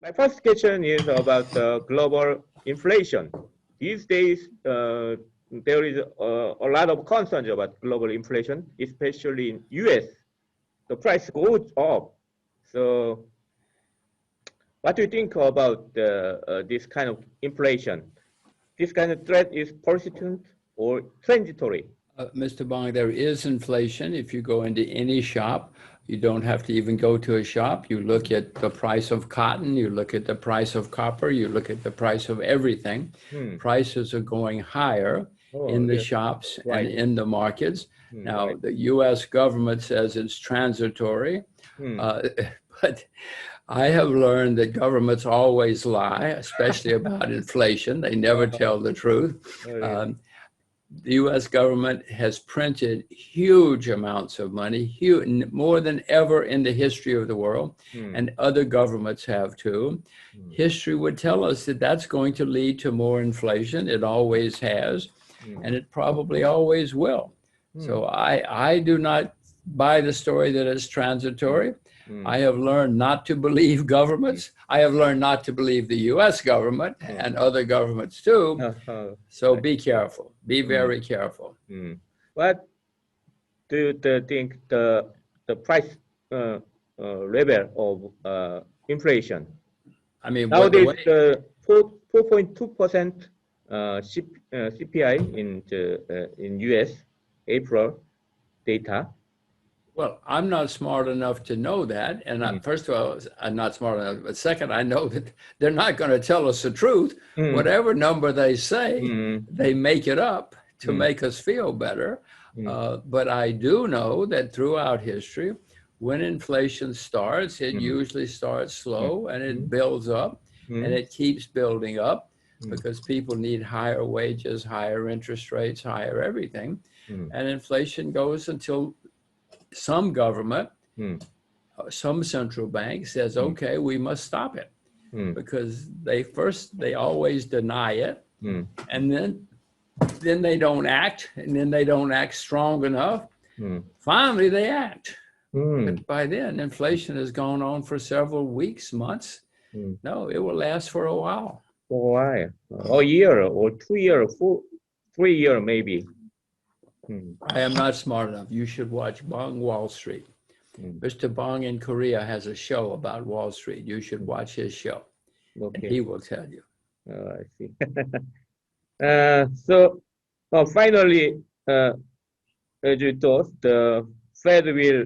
My first question is about global inflation. These days, there is a lot of concerns about global inflation, especially in US. The price goes up. So what do you think about this kind of inflation? This kind of threat is persistent or transitory? Mr. Bong, there is inflation. If you go into any shop, you don't have to even go to a shop. You look at the price of cotton, you look at the price of copper, you look at the price of everything. Prices are going higher in the shops and in the markets. Now, the US government says it's transitory, but I have learned that governments always lie, especially about inflation. They never tell the truth. The US government has printed huge amounts of money, more than ever in the history of the world, and other governments have too. History would tell us that that's going to lead to more inflation. It always has, and it probably always will. So I do not buy the story that it's transitory. I have learned not to believe governments. I have learned not to believe the US government and other governments too. So be careful. Be very careful. What do you think the price level of inflation? I mean, nowadays the 4.2% CPI in US April data. Well, I'm not smart enough to know that. And first of all, I'm not smart enough. But second, I know that they're not going to tell us the truth. Whatever number they say, they make it up to make us feel better. But I do know that throughout history, when inflation starts, it usually starts slow and it builds up and it keeps building up because people need higher wages, higher interest rates, higher everything. And inflation goes until some government, some central bank says, okay, we must stop it, because they always deny it, and then they don't act, and then they don't act strong enough. Finally, they act. But by then, inflation has gone on for several weeks, months. No, it will last for a while. For a while, a year or 2 years, 3 years maybe. I am not smart enough. You should watch Bong Wall Street. Mr. Bong in Korea has a show about Wall Street. You should watch his show. And he will tell you. I see. So finally, as you thought, the Fed will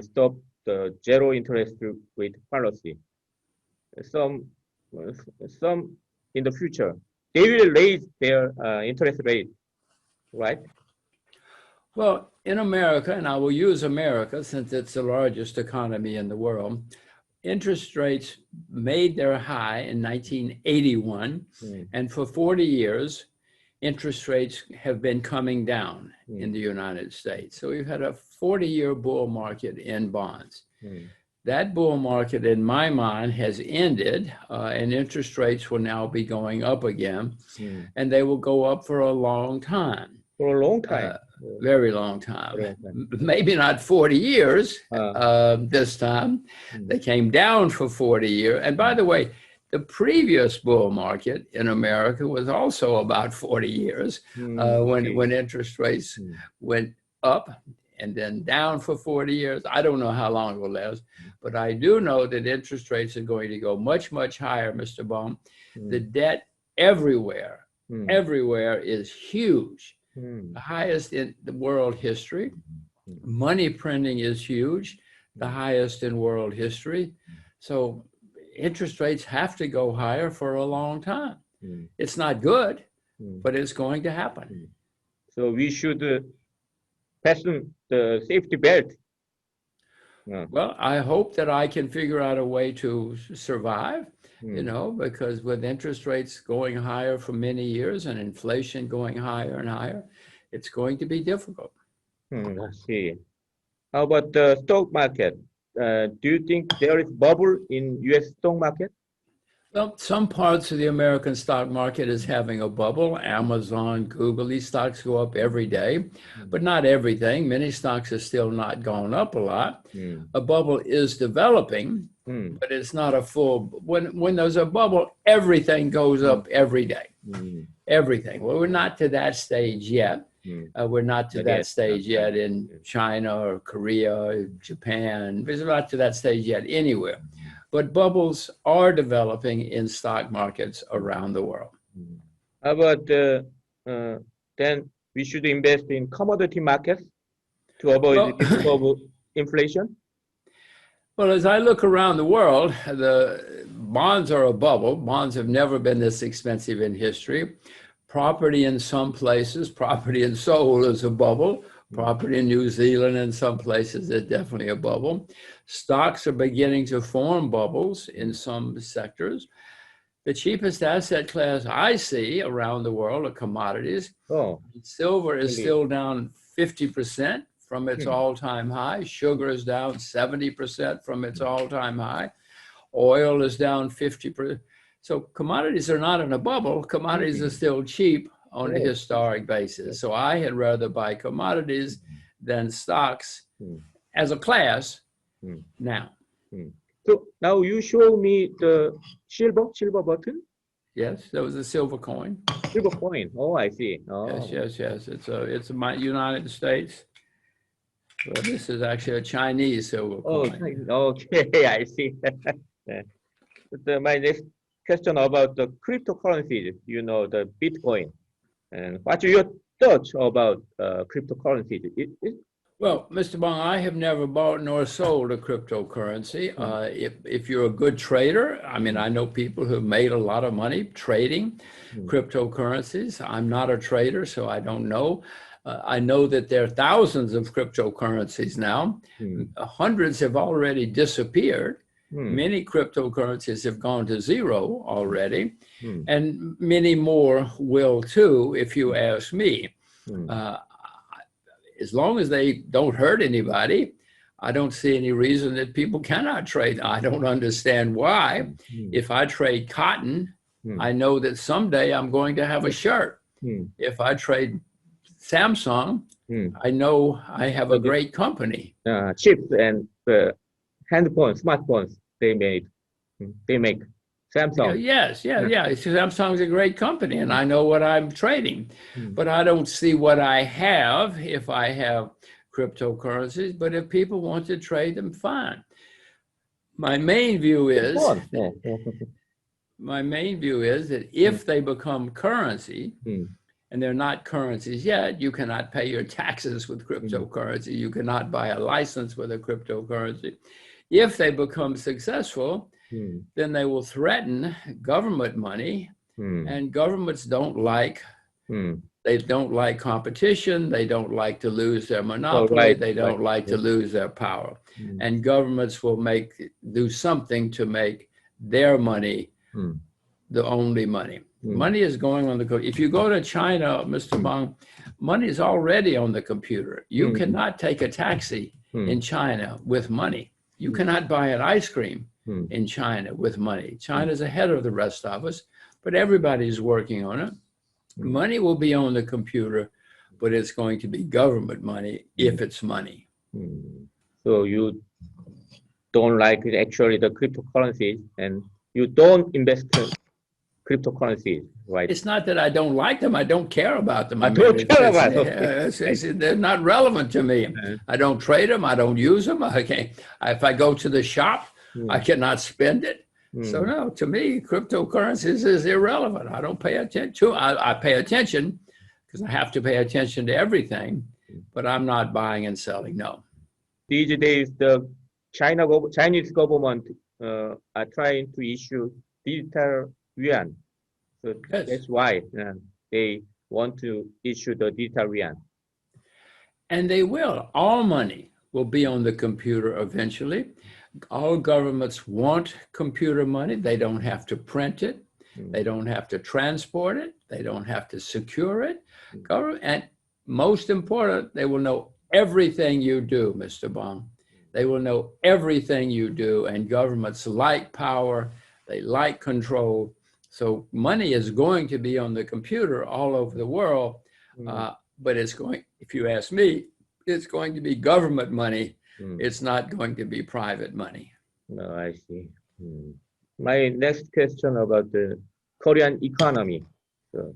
stop the zero interest rate policy. Some in the future, they will raise their interest rate, right? Well, in America, and I will use America since it's the largest economy in the world, interest rates made their high in 1981, and for 40 years, interest rates have been coming down in the United States. So we've had a 40-year bull market in bonds. That bull market, in my mind, has ended, and interest rates will now be going up again, and they will go up for a long time. For a long time. Very long time. Maybe not 40 years this time. They came down for 40 years. And by the way, the previous bull market in America was also about 40 years when interest rates went up and then down for 40 years. I don't know how long it will last, but I do know that interest rates are going to go much, much higher, Mr. Bong. The debt everywhere is huge. The highest in the world history. Money printing is huge, the highest in world history. So interest rates have to go higher for a long time. It's not good, but it's going to happen. So we should fasten the safety belt. Well, I hope that I can figure out a way to survive, you know, because with interest rates going higher for many years and inflation going higher and higher, it's going to be difficult. I see. How about the stock market? Do you think there is bubble in US stock market? Well, some parts of the American stock market is having a bubble. Amazon, Google, these stocks go up every day, but not everything. Many stocks are still not going up a lot. A bubble is developing, but it's not a full. When there's a bubble, everything goes up every day. Everything. Well, we're not to that stage yet. We're not to that stage yet in China or Korea, Japan. We're not to that stage yet anywhere. But bubbles are developing in stock markets around the world. How about then we should invest in commodity markets to avoid the risk of inflation? Well, as I look around the world, the bonds are a bubble. Bonds have never been this expensive in history. Property in some places, property in Seoul is a bubble. Property in New Zealand and some places is definitely a bubble. Stocks are beginning to form bubbles in some sectors. The cheapest asset class I see around the world are commodities. Silver is still down 50% from its all-time high. Sugar is down 70% from its all-time high. Oil is down 50%. So commodities are not in a bubble. Commodities are still cheap on a historic basis. So I had rather buy commodities than stocks as a class now. So now you show me the silver button? Yes, that was a silver coin. Silver coin. Oh, I see. Oh. Yes. It's a United States. Well, this is actually a Chinese silver coin. Okay, I see. My next question about the cryptocurrencies, the Bitcoin. And what's your thoughts about cryptocurrencies? Well, Mr. Bong, I have never bought nor sold a cryptocurrency. If you're a good trader, I mean, I know people who've made a lot of money trading cryptocurrencies. I'm not a trader, so I don't know. I know that there are thousands of cryptocurrencies now. Hundreds have already disappeared. Many cryptocurrencies have gone to zero already, and many more will too, if you ask me. As long as they don't hurt anybody, I don't see any reason that people cannot trade. I don't understand why. If I trade cotton, I know that someday I'm going to have a shirt. If I trade Samsung, I know I have a great company. Chips and handphones, smartphones, they make Samsung. Yes. Samsung's a great company, and I know what I'm trading. But I don't see what I have if I have cryptocurrencies. But if people want to trade them, fine. My main view is that if they become currency, and they're not currencies yet, you cannot pay your taxes with cryptocurrency. You cannot buy a license with a cryptocurrency. If they become successful, then they will threaten government money, and governments don't like competition. They don't like to lose their monopoly. They don't like to lose their power. And governments will do something to make their money the only money. Money is going on if you go to China, Mr. Bong, money is already on the computer. You cannot take a taxi in China with money. You cannot buy an ice cream in China with money. China's ahead of the rest of us, but everybody's working on it. Money will be on the computer, but it's going to be government money if it's money. So you don't like actually the cryptocurrencies, and you don't invest in cryptocurrencies, right? It's not that I don't like them. I don't care about them. They're not relevant to me. I don't trade them. I don't use them. If I go to the shop, I cannot spend it. So no, to me, cryptocurrencies is irrelevant. I don't pay attention. I pay attention because I have to pay attention to everything, but I'm not buying and selling, no. These days, the Chinese government are trying to issue digital yuan. So that's why they want to issue the digital yuan. And they will. All money will be on the computer eventually. All governments want computer money. They don't have to print it. They don't have to transport it. They don't have to secure it. And most important, they will know everything you do, Mr. Bong. They will know everything you do, and governments like power. They like control. So money is going to be on the computer all over the world, but it's going, if you ask me, it's going to be government money. It's not going to be private money. No, I see. My next question about the Korean economy. So,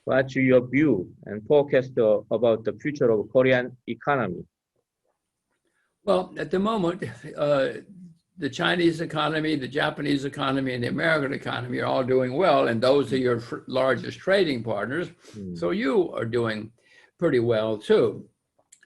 what's your view and forecast about the future of Korean economy? Well, at the moment, the Chinese economy, the Japanese economy, and the American economy are all doing well, and those are your largest trading partners. So you are doing pretty well too.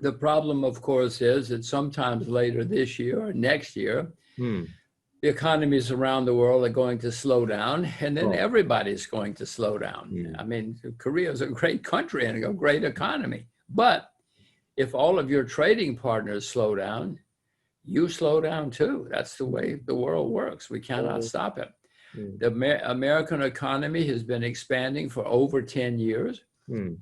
The problem, of course, is that sometimes later this year or next year, the economies around the world are going to slow down, and then everybody's going to slow down. I mean, Korea is a great country and a great economy, but if all of your trading partners slow down, you slow down too. That's the way the world works. We cannot stop it. The American economy has been expanding for over 10 years.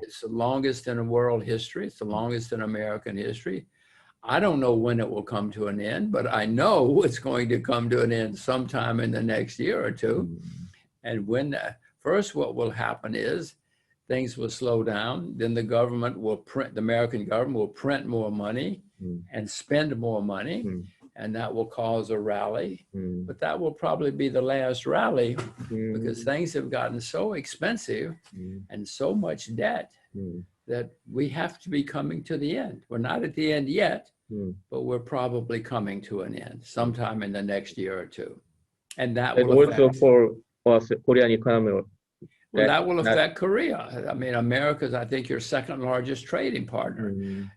It's the longest in world history. It's the longest in American history. I don't know when it will come to an end, but I know it's going to come to an end sometime in the next year or two. And when first what will happen is things will slow down, then the government will print, the American government will print more money and spend more money, and that will cause a rally. But that will probably be the last rally because things have gotten so expensive and so much debt that we have to be coming to the end. We're not at the end yet, but we're probably coming to an end sometime in the next year or two. And that will also affect, for us, Korean economy. that will affect Korea. I mean, America's, I think, your second largest trading partner.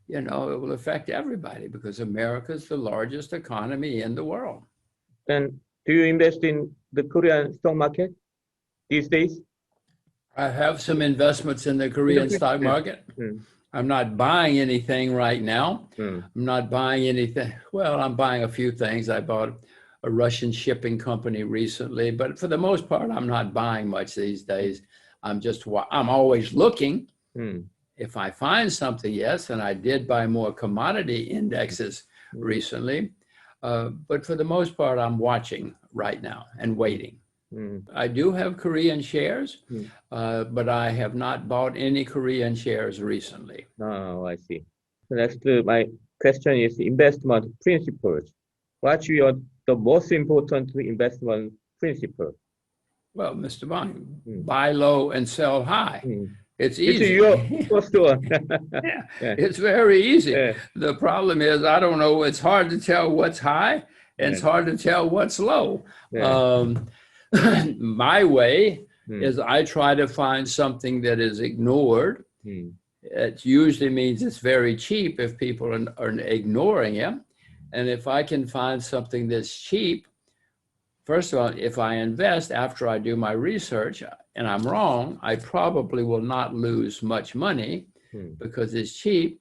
You know, it will affect everybody because America's the largest economy in the world. And do you invest in the Korean stock market these days? I have some investments in the Korean stock market. I'm not buying anything right now. I'm not buying anything. Well, I'm buying a few things. I bought a Russian shipping company recently, but for the most part, I'm not buying much these days. I'm always looking. If I find something, yes, and I did buy more commodity indexes recently, but for the most part, I'm watching right now and waiting. I do have Korean shares, but I have not bought any Korean shares recently. Oh, I see. Next, my question is investment principles. What's the most important investment principle? Well, Mr. Bong, buy low and sell high. It's easy. It's your first one. It's very easy. Yeah. The problem is, I don't know, it's hard to tell what's high and it's hard to tell what's low. My way is I try to find something that is ignored. It usually means it's very cheap if people are ignoring it. And if I can find something that's cheap, first of all, if I invest after I do my research and I'm wrong, I probably will not lose much money because it's cheap.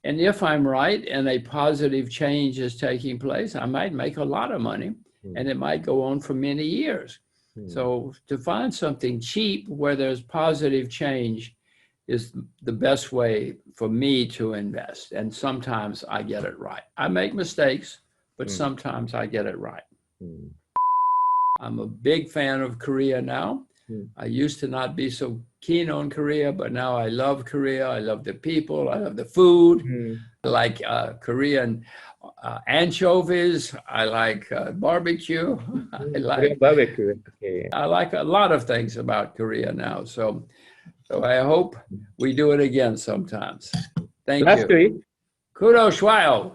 And if I'm right and a positive change is taking place, I might make a lot of money and it might go on for many years. So to find something cheap where there's positive change is the best way for me to invest. And sometimes I get it right. I make mistakes, but sometimes I get it right. I'm a big fan of Korea now. I used to not be so keen on Korea, but now I love Korea. I love the people. I love the food. I like Korean anchovies. I like barbecue. I like barbecue. Okay. I like a lot of things about Korea now. So I hope we do it again sometimes. Thank you. Lastly, Kudo Schweil.